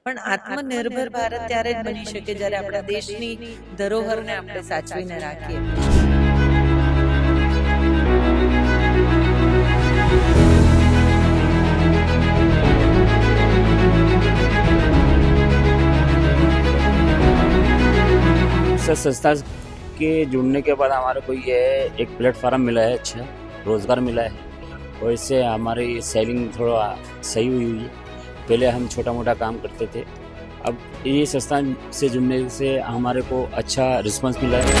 પણ આત્મનિર્ભર ભારત ત્યારે જ બની શકે જ્યારે આપણા દેશની ધરોહરને આપણે સાચવીને રાખીએ. संस्था के जुड़ने के बाद हमारे को ये एक प्लेटफार्म मिला है, अच्छा रोज़गार मिला है और इससे हमारी सेलिंग थोड़ा सही हुई है। पहले हम छोटा मोटा काम करते थे, अब ये संस्था से जुड़ने से हमारे को अच्छा रिस्पांस मिला है।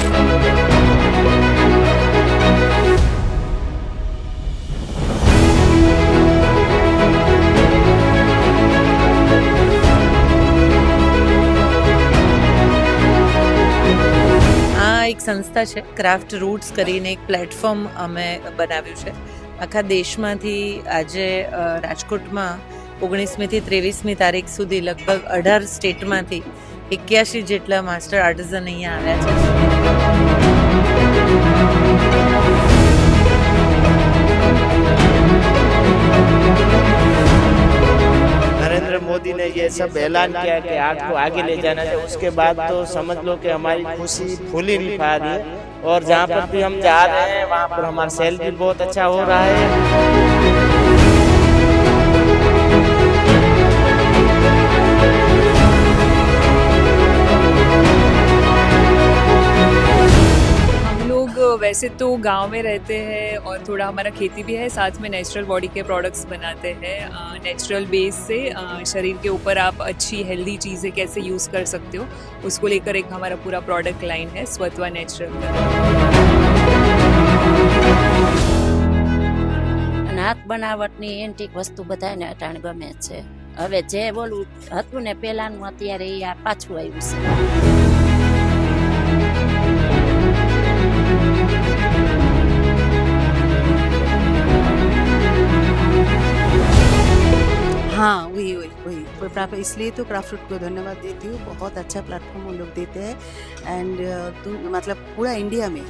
એક સંસ્થા છે ક્રાફ્ટ રૂટ્સ કરીને એક પ્લેટફોર્મ અમે બનાવ્યું છે. આખા દેશમાંથી આજે રાજકોટમાં 19મી થી 23મી તારીખ સુધી લગભગ 18 સ્ટેટમાંથી 81 જેટલા માસ્ટર આર્ટિઝન અહીંયા આવ્યા नरेंद्र मोदी ने ये सब ऐलान किया कि आग को आगे ले जाना चाहिए, उसके बाद तो समझ लो कि हमारी खुशी फूली नहीं पा रही है। और जहाँ पर भी हम जा रहे हैं वहाँ पर हमारा सेल भी बहुत अच्छा हो रहा है। वैसे तो गांव में रहते हैं और थोड़ा हमारा खेती भी है, साथ में नेचुरल बॉडी के प्रोडक्ट्स बनाते हैं नेचुरल बेस से। शरीर के ऊपर आप अच्छी हेल्दी चीज़ें कैसे यूज़ कर सकते हो उसको लेकर एक हमारा पूरा प्रोडक्ट लाइन है स्वत्वा नेचुरल। हाथ बनावटनी एंटीक वस्तु बधाने अटाण गमे छे। हवे जे बोलू हतुं ने पेलानुं अत्यारे आ पाछुं आव्युं छे। हाँ वही इसलिए तो क्राफ्ट रूट को धन्यवाद देती हूँ। बहुत अच्छा प्लेटफॉर्म वो लोग देते हैं एंड मतलब पूरा इंडिया में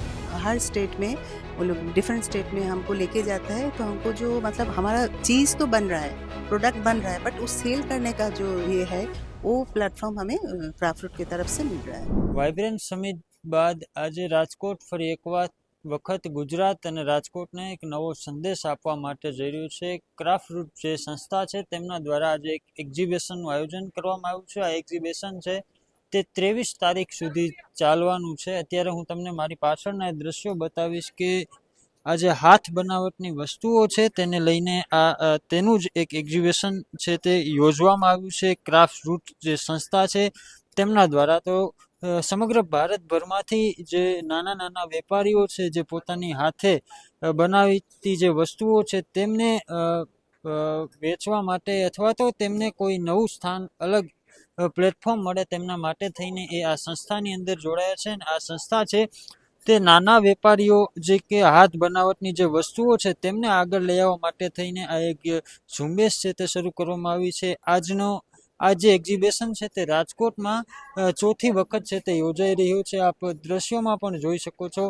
हर स्टेट में वो लोग डिफरेंट स्टेट में हमको लेके जाता है। तो हमको जो मतलब हमारा चीज़ तो बन रहा है, प्रोडक्ट बन रहा है, बट उस सेल करने का जो ये है वो प्लेटफॉर्म हमें क्राफ्ट रूट की तरफ से मिल रहा है। वाइब्रન્ટ समिट बाद आज राजकोट फरी एक वखत गुजरात और राजकोट ने एक नवो संदेश आपवा माटे जई रह्यो छे। क्राफ्ट रूट जे संस्था छे तेमना द्वारा आज एक एक्जिबिशननुं आयोजन करवामां आव्युं छे। आ एक्जिबिशन छे ते 23 तारीख सुधी चालवानुं छे। अत्यारे हूँ तमने मारी पाछळना दृश्यो बतावीश के आज हाथ बनावटनी वस्तुओ छे तेने लईने तेनुं ज एक एक्जिबिशन छे ते योजवामां आव्युं छे। क्राफ्ट रूट जे संस्था छे तेमना द्वारा तो समग्र भारतभरमांथी जे नाना नाना वेपारीओ छे जे पोतानी हाथे बनावती जे वस्तुओ छे तेमने वेचवा माटे अथवा तो तेमने कोई नवुं स्थान अलग प्लेटफॉर्म मळे तेमना माटे थईने ए आ संस्थानी अंदर जोडाया छे। आ संस्था छे ते नाना वेपारीओ जे के हाथ बनावटनी जे वस्तुओ छे तेमने आगळ लई आववा माटे थईने आ एक झुंबेश छे ते शरू करवामां आवी छे। आजनो आ जे एक्जिबिशन है ते राजकोट में चौथी वखत है ते योजाई रह्यो छे। आप दृश्यों में पण जोई शको छो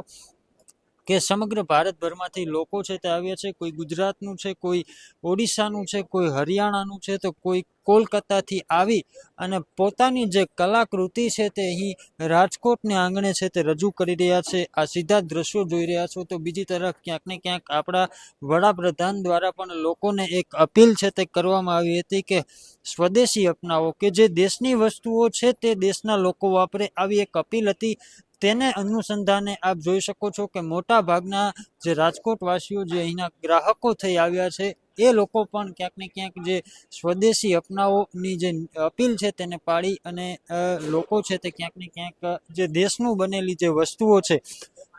के समग्र भारतभरमांथी लोको छे ते आव्या छे। कोई गुजरातनुं छे, कोई ओडिशानुं छे, कोई हरियाणानुं छे, तो कोई कोलकाताथी आवी अने पोतानी जे कलाकृति छे ते अहीं राजकोटने आंगणे छे ते रजू करी रह्या छे। आ सीधा दृश्यो जोई रह्या छो। तो बीजी तरफ क्यांक ने क्यांक आपणा वडाप्रधान द्वारा पण लोकोने एक अपील छे ते करवामां आवी हती के स्वदेशी अपनावो, के जे देशनी वस्तुओ छे ते देशना लोको वापरे, आवी एक अपील हती। तेने अनुसंधाने आप जोई शको छो के मोटा भागना जे राजकोटवासीओ जे अहींना ग्राहको थई आव्या छे ए लोको पण क्यांक ने क्यांक जे स्वदेशी अपनावोनी जे अपील छे तेने पाड़ी अने लोको छे ते क्यांक ने क्यांक जे देशनुं बनेली जे वस्तुओ छे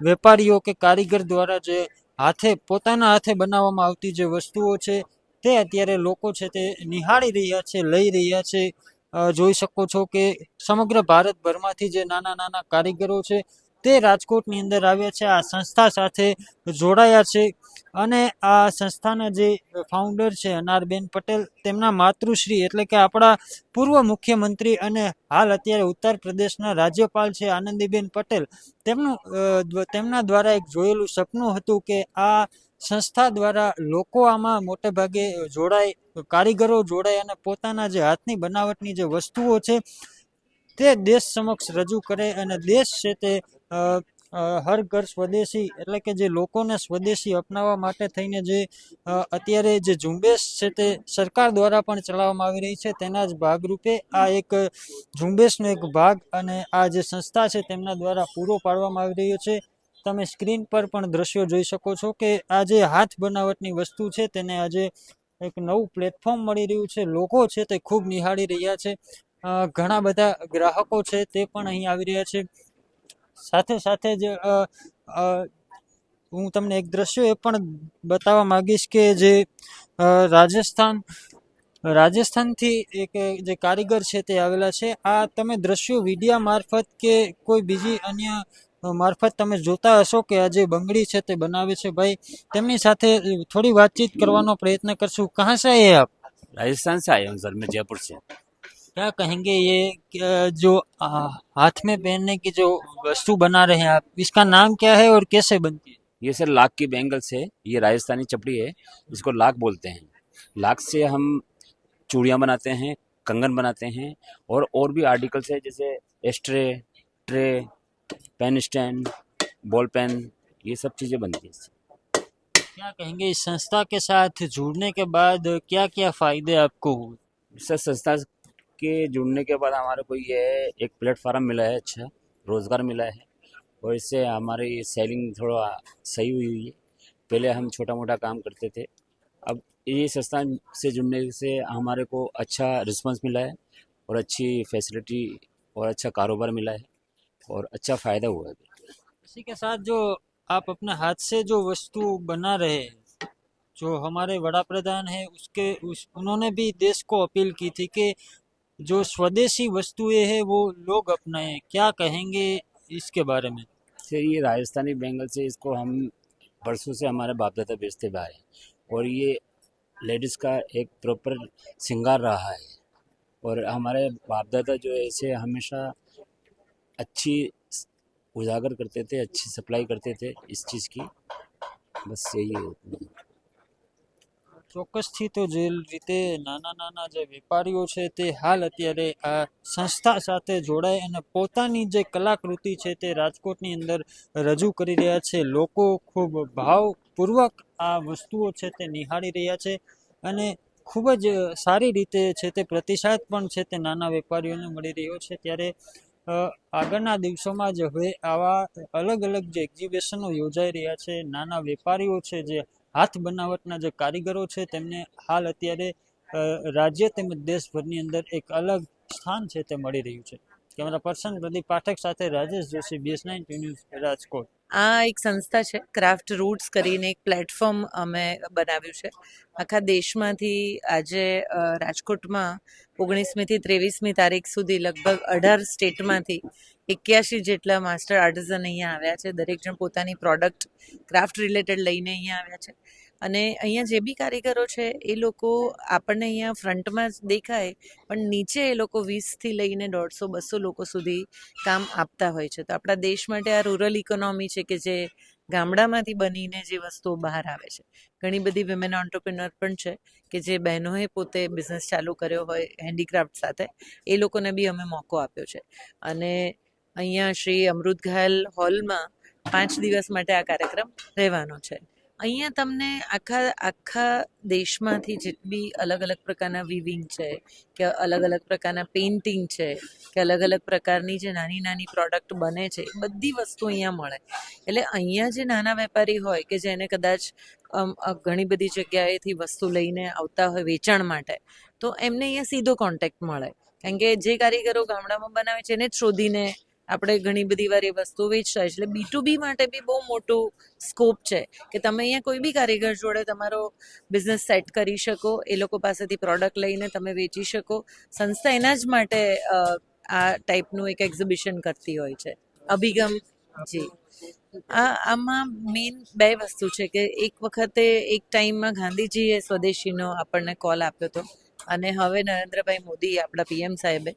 वेपारीओ के कारीगर द्वारा जे हाथे पोताना हाथे बनाववामां आवती जे वस्तुओ छे ते अत्यारे लोको छे ते निहाળી રહ્યા છે, લઈ રહ્યા છે। જોઈ શકો છો કે સમગ્ર ભારતભરમાંથી જે નાના નાના કારીગરો છે તે રાજકોટની અંદર આવ્યા છે, આ સંસ્થા સાથે જોડાયા છે। અને આ સંસ્થાના જે ફાઉન્ડર છે અનારબેન પટેલ, તેમના માતૃશ્રી એટલે કે આપણા પૂર્વ મુખ્યમંત્રી અને હાલ અત્યારે ઉત્તર પ્રદેશના રાજ્યપાલ છે આનંદીબેન પટેલ, તેમના દ્વારા એક જોયેલું સપનું હતું કે આ સંસ્થા દ્વારા લોકો આમાં મોટે ભાગે જોડાય, કારીગરો જોડાય અને પોતાના જે હાથની બનાવટની જે વસ્તુઓ છે તે દેશ સમક્ષ રજૂ કરે અને દેશ છે તે અ, હર ઘર સ્વદેશી એટલે કે જે લોકોને સ્વદેશી અપનાવવા માટે થઈને જે અત્યારે જે ઝુંબેશ છે તે સરકાર દ્વારા પણ ચલાવવામાં આવી રહી છે, તેના જ ભાગરૂપે આ એક ઝુંબેશનો એક ભાગ અને આ જે સંસ્થા છે તેમના દ્વારા પૂરો પાડવામાં આવી રહ્યો છે. તમે સ્ક્રીન પર પણ દ્રશ્યો જોઈ શકો છો કે આ જે હાથ બનાવટની વસ્તુ છે તેને આજે એક નવું પ્લેટફોર્મ મળી રહ્યું છે. લોકો છે તે ખૂબ નિહાળી રહ્યા છે. ઘણા બધા ગ્રાહકો છે તે પણ અહીં આવી રહ્યા છે. સાથે સાથે જ હું તમને એક દ્રશ્ય એ પણ બતાવવા માંગીશ કે જે રાજસ્થાનથી એક જે કારીગર છે તે આવેલા છે. આ તમે દ્રશ્યો વિડિયા મારફત કે કોઈ બીજી અન્ય મારફત તમે જોતા હશો કે આ જે બંગડી છે તે બનાવે છે ભાઈ, તેમની સાથે થોડી વાતચીત કરવાનો પ્રયત્ન કરશું. કહા સે આए आप? राजस्थान से आए हूँ सर, मैं जयपुर से। क्या कहेंगे ये जो हाथ में पहनने की जो वस्तु बना रहे हैं आप, इसका नाम क्या है और कैसे बनती है? ये सर लाख की बैंगल्स है, ये राजस्थानी चपड़ी है, इसको लाख बोलते हैं। लाख से हम चूड़ियाँ बनाते हैं, कंगन बनाते हैं और भी आर्टिकल्स है जैसे ashtray, tray, pen stand, ball pen, ये सब चीज़ें बनती हैं इससे। क्या कहेंगे इस संस्था के साथ जुड़ने के बाद क्या क्या फायदे आपको हुए? सर संस्था के जुड़ने के बाद हमारे को ये एक प्लेटफार्म मिला है, अच्छा रोज़गार मिला है और इससे हमारी सेलिंग थोड़ा सही हुई है। पहले हम छोटा मोटा काम करते थे, अब ये संस्था से जुड़ने से हमारे को अच्छा रिस्पांस मिला है और अच्छी फैसिलिटी और अच्छा कारोबार मिला है और अच्छा फ़ायदा हुआ है। इसी के साथ जो आप अपने हाथ से जो वस्तु बना रहे हैं, जो हमारे वड़ा प्रधान है उन्होंने भी देश को अपील की थी कि जो स्वदेशी वस्तुएं हैं वो लोग अपनाएं। क्या कहेंगे इसके बारे में? सर ये राजस्थानी बैंगल से इसको हम बरसों से हमारे बाप दादा बेचते हुए आए हैं और ये लेडीज़ का एक प्रॉपर श्रृंगार रहा है और हमारे बाप दादा जो है इसे हमेशा अच्छी उजागर करते थे, अच्छी सप्लाई करते थे इस चीज़ की। बस यही है। ચોક્કસથી તો જે રીતે નાના નાના જે વેપારીઓ છે તે હાલ અત્યારે આ સંસ્થા સાથે જોડાય અને પોતાની જે કલાકૃતિ છે તે રાજકોટની અંદર રજૂ કરી રહ્યા છે. લોકો ખૂબ ભાવપૂર્વક આ વસ્તુઓ છે તે નિહાળી રહ્યા છે અને ખૂબ જ સારી રીતે છે તે પ્રતિસાદ પણ છે તે નાના વેપારીઓને મળી રહ્યો છે. ત્યારે આગળના દિવસોમાં જ હવે આવા અલગ અલગ જે એક્ઝિબિશનો યોજાઈ રહ્યા છે, નાના વેપારીઓ છે જે હાથ બનાવટના જે કારીગરો છે તેમને હાલ અત્યારે રાજ્ય તેમજ દેશભરની અંદર એક અલગ સ્થાન છે તે મળી રહ્યું છે. કેમેરા પર્સન પ્રદીપ પાઠક સાથે રાજેશ જોશી, BS9 ન્યૂઝ, રાજકોટ. આ એક સંસ્થા છે ક્રાફ્ટ રૂટ્સ કરીને એક પ્લેટફોર્મ અમે બનાવ્યું છે. આખા દેશમાંથી આજે રાજકોટમાં 19મી થી 23મી તારીખ સુધી લગભગ 18 સ્ટેટમાંથી 81 જેટલા માસ્ટર આર્ટિઝન અહીંયા આવ્યા છે. દરેક જણ પોતાની પ્રોડક્ટ ક્રાફ્ટ રિલેટેડ લઈને અહીંયા આવ્યા છે અને અહીંયા જે બી કારીગરો છે એ લોકો આપણને અહીંયા ફ્રન્ટમાં જ દેખાય પણ નીચે એ લોકો 20થી લઈને 150-200 લોકો સુધી કામ આપતા હોય છે. તો આપણા દેશ માટે આ રૂરલ ઇકોનોમી છે કે જે ગામડામાંથી બનીને જે વસ્તુઓ બહાર આવે છે. ઘણી બધી વિમેન ઓન્ટરપ્રિન્યોર પણ છે કે જે બહેનોએ પોતે બિઝનેસ ચાલુ કર્યો હોય હેન્ડીક્રાફ્ટ સાથે, એ લોકોને બી અમે મોકો આપ્યો છે. અને અહીંયા શ્રી અમૃત ઘાયલ હોલમાં 5 દિવસ માટે આ કાર્યક્રમ રહેવાનો છે. અહીંયા તમને આખા દેશમાંથી જેટલી અલગ અલગ પ્રકારના વિવિંગ છે કે અલગ અલગ પ્રકારના પેઇન્ટિંગ છે કે અલગ અલગ પ્રકારની જે નાની નાની પ્રોડક્ટ બને છે એ બધી વસ્તુ અહીંયા મળે. એટલે અહીંયા જે નાના વેપારી હોય કે જેને કદાચ ઘણી બધી જગ્યાએથી વસ્તુ લઈને આવતા હોય વેચાણ માટે, તો એમને અહીંયા સીધો કોન્ટેક્ટ મળે. કારણ કે જે કારીગરો ગામડામાં બનાવે છે એને જ શોધીને આપણે ઘણી બધી વાર એ વસ્તુ વેચતા હોય છે. એટલે B2B માટે બી બહુ મોટું સ્કોપ છે કે તમે અહીંયા કોઈ બી કારીગર જોડે તમારો બિઝનેસ સેટ કરી શકો, એ લોકો પાસેથી પ્રોડક્ટ લઈને તમે વેચી શકો. સંસ્થા એના જ માટે આ ટાઈપનું એક એક્ઝિબિશન કરતી હોય છે. અભિગમ જી આમાં મેઇન 2 વસ્તુ છે કે એક વખતે એક ટાઈમમાં ગાંધીજીએ સ્વદેશીનો આપણને કોલ આપ્યો હતો અને હવે નરેન્દ્રભાઈ મોદી આપણા પીએમ સાહેબે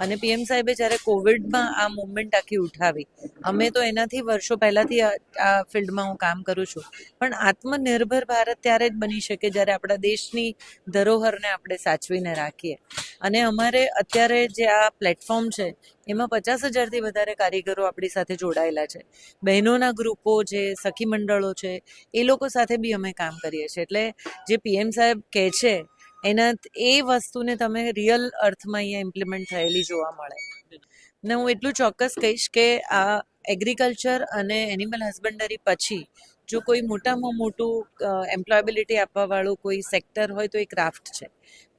અને પીએમ સાહેબે જ્યારે કોવિડમાં આ મુવમેન્ટ આખી ઉઠાવી, અમે તો એનાથી વર્ષો પહેલાંથી આ ફિલ્ડમાં હું કામ કરું છું, પણ આત્મનિર્ભર ભારત ત્યારે જ બની શકે જ્યારે આપણા દેશની ધરોહરને આપણે સાચવીને રાખીએ. અને અમારે અત્યારે જે આ પ્લેટફોર્મ છે એમાં 50,000થી વધારે કારીગરો આપણી સાથે જોડાયેલા છે. બહેનોના ગ્રુપો છે, સખી મંડળો છે, એ લોકો સાથે બી અમે કામ કરીએ છીએ. એટલે જે પીએમ સાહેબ કહે છે એના એ વસ્તુને તમે રિયલ અર્થમાં અહીંયા ઇમ્પ્લિમેન્ટ થયેલી જોવા મળે. ને હું એટલું ચોક્કસ કહીશ કે આ એગ્રીકલ્ચર અને એનિમલ હસબન્ડરી પછી જો કોઈ મોટામાં મોટું એમ્પ્લોયબિલિટી આપવાવાળું કોઈ સેક્ટર હોય તો એ ક્રાફ્ટ છે.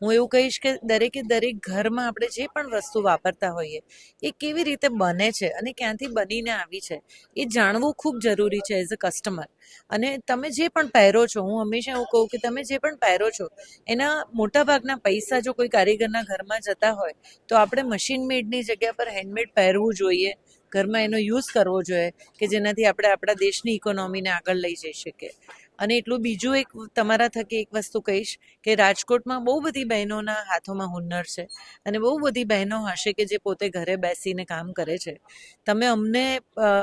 હું એવું કહીશ કે દરેકે દરેક ઘરમાં આપણે જે પણ વસ્તુ વાપરતા હોઈએ એ કેવી રીતે બને છે અને ક્યાંથી બનીને આવી છે એ જાણવું ખૂબ જરૂરી છે એઝ અ કસ્ટમર. અને તમે જે પણ પહેરો છો, હું હંમેશા એવું કહું કે તમે જે પણ પહેરો છો એના મોટાભાગના પૈસા જો કોઈ કારીગરના ઘરમાં જતા હોય તો આપણે મશીન મેડની જગ્યા પર હેન્ડમેડ પહેરવું જોઈએ, ઘરમાં એનો યુઝ કરવો જોઈએ કે જેનાથી આપણે આપણા દેશની ઇકોનોમીને આગળ લઈ જઈ શકીએ. અને એટલું બીજું એક તમારા થકી એક વસ્તુ કહીશ કે રાજકોટમાં બહુ બધી બહેનોના હાથોમાં હુન્નર છે અને બહુ બધી બહેનો હશે કે જે પોતે ઘરે બેસીને કામ કરે છે. તમે અમને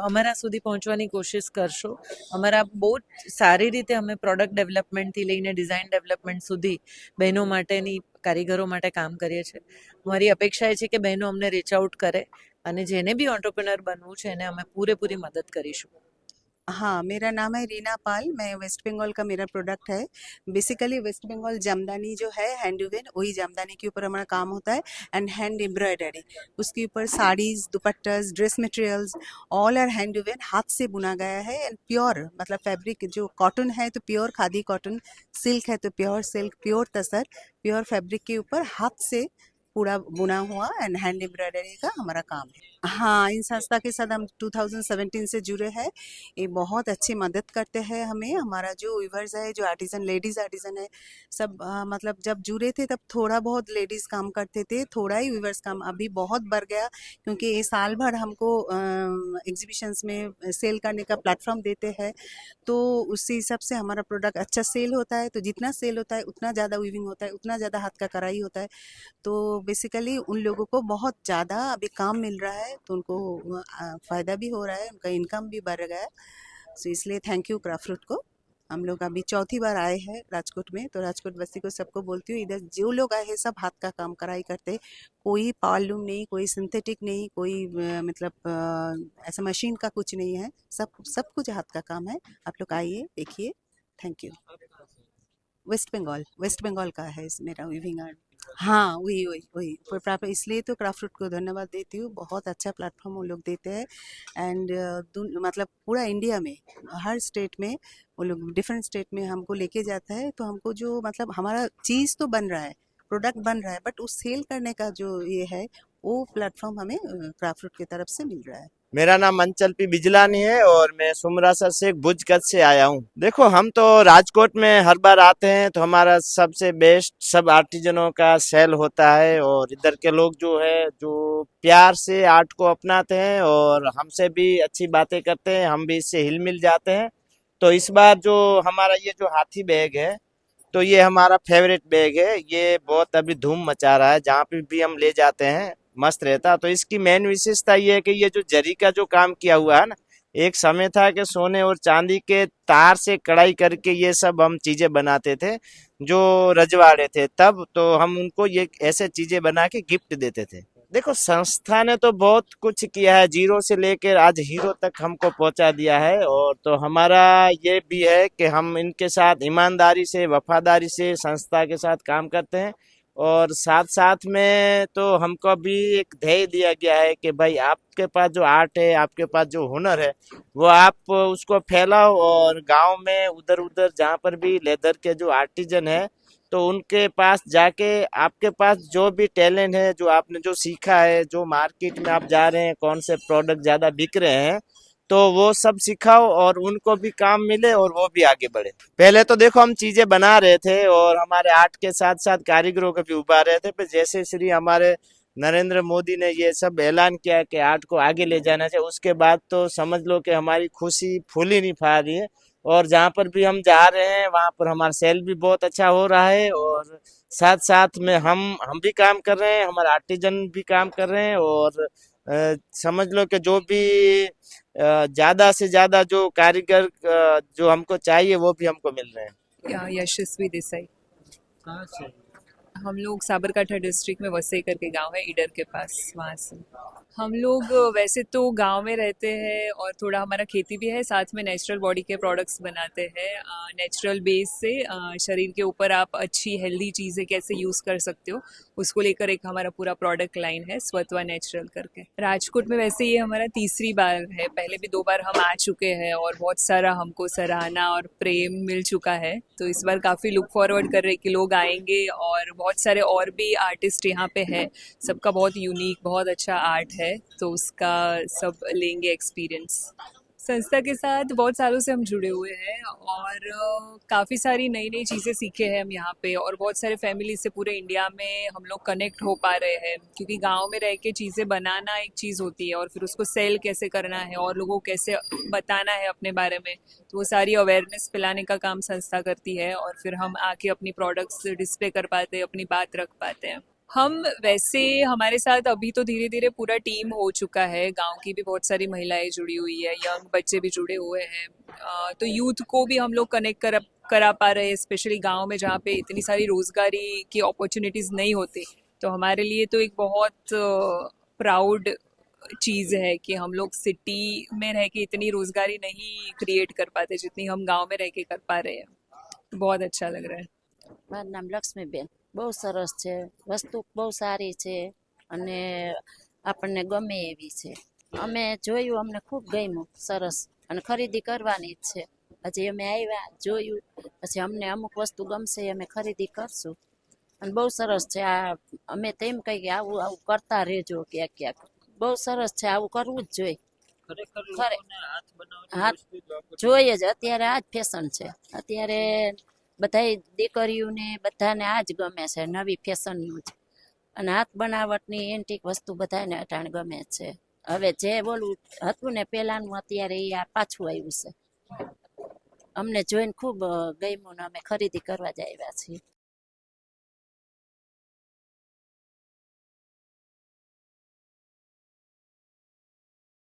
અમારા સુધી પહોંચવાની કોશિશ કરશો. અમારા બહુ જ સારી રીતે અમે પ્રોડક્ટ ડેવલપમેન્ટથી લઈને ડિઝાઇન ડેવલપમેન્ટ સુધી બહેનો માટેની કારીગરો માટે કામ કરીએ છીએ. મારી અપેક્ષા એ છે કે બહેનો અમને રીચ આઉટ કરે અને જેને બી એન્ટરપ્રેન્યોર બનવું છે એને અમે પૂરેપૂરી મદદ કરીશું. हाँ, मेरा नाम है रीना पाल, मैं वेस्ट बंगाल का मेरा प्रोडक्ट है। बेसिकली वेस्ट बंगाल जामदानी जो है हैंड वूवन, वही जामदानी के ऊपर हमारा काम होता है एंड हैंड एम्ब्रॉयडरी। उसके ऊपर saris, dupattas, dress materials all are hand woven, हाथ से बुना गया है एंड प्योर मतलब फैब्रिक जो कॉटन है तो प्योर खादी कॉटन, सिल्क है तो pure silk, pure tussar, pure fabric के ऊपर हाथ से पूरा बुना हुआ एंड हैंड एम्ब्रॉयडरी का हमारा काम है। हाँ, इन संस्था के साथ हम 2017 से जुड़े हैं। ये बहुत अच्छी मदद करते हैं हमें। हमारा जो वीवर्स है, जो आर्टिजन लेडीज आर्टिजन है, सब मतलब जब जुड़े थे तब थोड़ा बहुत लेडीज काम करते थे, थोड़ा ही वीवर्स काम, अभी बहुत बढ़ गया क्योंकि ये साल भर हमको एग्जीबिशंस में सेल करने का प्लेटफॉर्म देते हैं, तो उसी हिसाब से हमारा प्रोडक्ट अच्छा सेल होता है। तो जितना सेल होता है उतना ज़्यादा वीविंग होता है, उतना ज़्यादा हाथ का कढ़ाई होता है, तो बेसिकली उन लोगों को बहुत ज़्यादा अभी काम मिल रहा है, तो उनको फ़ायदा भी हो रहा है, उनका इनकम भी बढ़ गया है। सो इसलिए थैंक यू क्राफ्ट रूट को। हम लोग अभी चौथी बार आए हैं राजकोट में, तो राजकोट बस्ती को सबको बोलती हूँ, इधर जो लोग आए हैं सब हाथ का काम कढ़ाई करते हैं, कोई पावरलूम नहीं, कोई सिंथेटिक नहीं, कोई मतलब ऐसा मशीन का कुछ नहीं है, सब कुछ हाथ का काम है। आप लोग आइए, देखिए। Thank you. वेस्ट बंगाल का है मेरा वीविंग आर्ट। हाँ, वही वही वही प्रॉपर, इसलिए तो क्राफ्ट रूट को धन्यवाद देती हूँ। बहुत अच्छा प्लेटफॉर्म वो लोग देते हैं एंड मतलब पूरा इंडिया में हर स्टेट में वो लोग डिफरेंट स्टेट में हमको लेके जाता है, तो हमको जो मतलब हमारा चीज़ तो बन रहा है, प्रोडक्ट बन रहा है, बट उस सेल करने का जो ये है वो प्लेटफॉर्म हमें क्राफ्ट रूट की तरफ से मिल रहा है। मेरा नाम अंचल पी बिजलानी है और मैं सुमरासर से भुजगत से आया हूँ। देखो, हम तो राजकोट में हर बार आते हैं तो हमारा सबसे बेस्ट सब आर्टिजनों का सेल होता है, और इधर के लोग जो है जो प्यार से आर्ट को अपनाते हैं और हमसे भी अच्छी बातें करते हैं, हम भी इससे हिल मिल जाते हैं। तो इस बार जो हमारा ये जो हाथी बैग है, तो ये हमारा फेवरेट बैग है, ये बहुत अभी धूम मचा रहा है, जहाँ पे भी हम ले जाते हैं मस्त रहता। तो इसकी मेन विशेषता ये है कि ये जो जरी का जो काम किया हुआ है ना, एक समय था कि सोने और चांदी के तार से कढ़ाई करके ये सब हम चीजें बनाते थे जो रजवाड़े थे तब, तो हम उनको ये ऐसे चीजें बना के गिफ्ट देते थे। देखो, संस्था ने तो बहुत कुछ किया है, जीरो से लेकर आज हीरो तक हमको पहुंचा दिया है, और तो हमारा ये भी है कि हम इनके साथ ईमानदारी से, वफादारी से संस्था के साथ काम करते हैं, और साथ साथ में तो हमको भी एक ध्येय दिया गया है कि भाई आपके पास जो आर्ट है, आपके पास जो हुनर है, वो आप उसको फैलाओ, और गांव में उधर उधर जहाँ पर भी लेदर के जो आर्टिजन है तो उनके पास जाके आपके पास जो भी टैलेंट है, जो आपने जो सीखा है, जो मार्केट में आप जा रहे हैं, कौन से प्रोडक्ट ज़्यादा बिक रहे हैं, तो वो सब सिखाओ और उनको भी काम मिले और वो भी आगे बढ़े। पहले तो देखो, हम चीजें बना रहे थे और हमारे आर्ट के साथ साथ कारीगरों को भी उभार रहे थे, पर जैसे श्री हमारे नरेंद्र मोदी ने ये सब ऐलान किया कि आर्ट को आगे ले जाना चाहिए, उसके बाद तो समझ लो कि हमारी खुशी फूल ही नहीं फा रही है। और जहाँ पर भी हम जा रहे हैं वहाँ पर हमारा सेल भी बहुत अच्छा हो रहा है। और साथ साथ में हम भी काम कर रहे हैं, हमारे आर्टिजन भी काम कर रहे हैं। और समझ लो कि जो भी ज़्यादा से ज़्यादा जो कारीगर जो हमको चाहिए वो भी हमको मिल रहे हैं। यशस्वी देसाई। कहाँ से? हम लोग साबरकांठा डिस्ट्रिक्ट में वसई करके गांव है ईडर के पास, वहाँ से। हम लोग वैसे तो गांव में रहते हैं और थोड़ा हमारा खेती भी है, साथ में नेचुरल बॉडी के प्रोडक्ट्स बनाते हैं। नेचुरल बेस से शरीर के ऊपर आप अच्छी हेल्दी चीज़ें कैसे यूज़ कर सकते हो उसको लेकर एक हमारा पूरा प्रोडक्ट लाइन है, स्वत्वा नेचुरल करके। राजकोट में वैसे ये हमारा तीसरी बार है, पहले भी 2 बार हम आ चुके हैं और बहुत सारा हमको सराहना और प्रेम मिल चुका है। तो इस बार काफ़ी लुक फॉरवर्ड कर रहे हैं कि लोग आएंगे और बहुत सारे और भी आर्टिस्ट यहाँ पे है, सबका बहुत यूनिक बहुत अच्छा आर्ट है, तो उसका सब लेंगे एक्सपीरियंस। संस्था के साथ बहुत सालों से हम जुड़े हुए हैं और काफ़ी सारी नई नई चीज़ें सीखे हैं हम यहाँ पे, और बहुत सारे फैमिली से पूरे इंडिया में हम लोग कनेक्ट हो पा रहे हैं, क्योंकि गांव में रह के चीज़ें बनाना एक चीज़ होती है और फिर उसको सेल कैसे करना है और लोगों को कैसे बताना है अपने बारे में, तो वो सारी अवेयरनेस फैलाने का काम संस्था करती है और फिर हम आके अपनी प्रोडक्ट्स डिस्प्ले कर पाते हैं, अपनी बात रख पाते हैं। हम वैसे हमारे साथ अभी तो धीरे धीरे पूरा टीम हो चुका है, गांव की भी बहुत सारी महिलाएं जुड़ी हुई है, यंग बच्चे भी जुड़े हुए हैं। तो यूथ को भी हम लोग कनेक्ट करा पा रहे हैं, स्पेशली गांव में जहाँ पे इतनी सारी रोजगारी की अपॉर्चुनिटीज नहीं होती। तो हमारे लिए तो एक बहुत प्राउड चीज़ है कि हम लोग सिटी में रह के इतनी रोजगारी नहीं क्रिएट कर पाते जितनी हम गांव में रह के कर पा रहे हैं। तो बहुत अच्छा लग रहा है। મારું નામ લક્ષ્મીબેન, બહુ સરસ છે, વસ્તુ બહુ સારી છે અને આપણને ગમે એવી છે. અમે જોયું, અમને ખૂબ ગમ્યું, સરસ, અને ખરીદી કરવાની જ છે. હજી અમે આવ્યા જોયું, પછી અમને અમુક વસ્તુ ગમશે અમે ખરીદી કરશું. અને બહુ સરસ છે આ. અમે તેમ કહી કે આવું આવું કરતા રહેજો ક્યાંક ક્યાંક. બહુ સરસ છે, આવું કરવું જ જોઈએ. ખરેખર ખરે લોકોને હાથ બનાવટી હાથ વસ્તુ જ વાપરવી જોઈએ જ. અત્યારે આ જ ફેશન છે. અત્યારે બધાય દીકરીઓને બધાને આ જ ગમે છે, નવી ફેશનનું જ. અને હાથ બનાવટની એન્ટિક વસ્તુ બધાને અટાણ ગમે છે. હવે જે બોલું હતું ને પહેલાંનું, અત્યારે એ આ પાછું આવ્યું છે. અમને જોઈને ખૂબ ગમ્યું ને અમે ખરીદી કરવા જ આવ્યા છીએ.